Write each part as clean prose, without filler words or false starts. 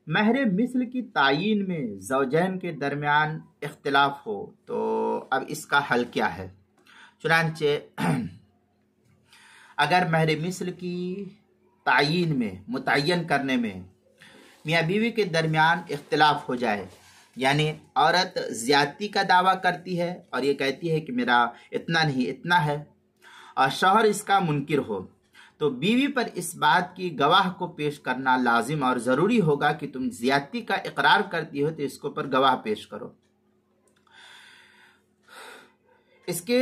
مہر مثل کی تعین میں زوجین کے درمیان اختلاف ہو تو اب اس کا حل کیا ہے؟ چنانچہ اگر مہر مثل کی تعین میں، متعین کرنے میں میاں بیوی کے درمیان اختلاف ہو جائے، یعنی عورت زیادتی کا دعویٰ کرتی ہے اور یہ کہتی ہے کہ میرا اتنا نہیں اتنا ہے، اور شوہر اس کا منکر ہو، تو بیوی پر اس بات کی گواہ کو پیش کرنا لازم اور ضروری ہوگا کہ تم زیادتی کا اقرار کرتی ہو تو اس کو پر گواہ پیش کرو۔ اس کے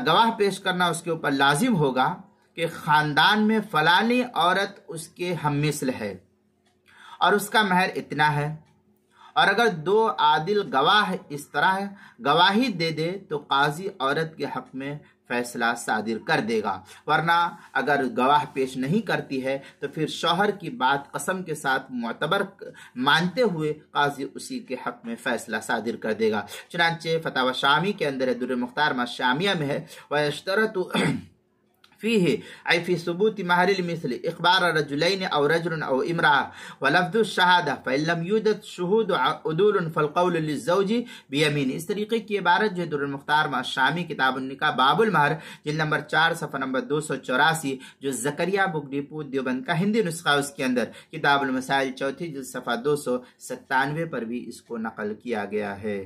گواہ پیش کرنا اس کے اوپر لازم ہوگا کہ خاندان میں فلانی عورت اس کے ہم مثل ہے اور اس کا مہر اتنا ہے، اور اگر دو عادل گواہ اس طرح گواہی دے دے تو قاضی عورت کے حق میں فیصلہ صادر کر دے گا، ورنہ اگر گواہ پیش نہیں کرتی ہے تو پھر شوہر کی بات قسم کے ساتھ معتبر مانتے ہوئے قاضی اسی کے حق میں فیصلہ صادر کر دے گا۔ چنانچہ فتاوی شامی کے اندر در مختار شامیہ میں ہے وَيَشْتَرَطُ فيه أي في ثبوت مهر المثل إخبار رجلين أو رجل أو امرأة ولفظ الشهادة فإن لم يوجد شهود عدول فالقول للزوج بيمين۔ اس طریقے کی عبارت جو در المختار شامی کتاب النکاح باب المہر جلد نمبر 4 صفحہ نمبر 284 جو زکریا بک ڈپو دیوبند کا ہندی نسخہ اس کے اندر کتاب المسائل چوتھی جلد صفحہ 297 پر بھی اس کو نقل کیا گیا ہے۔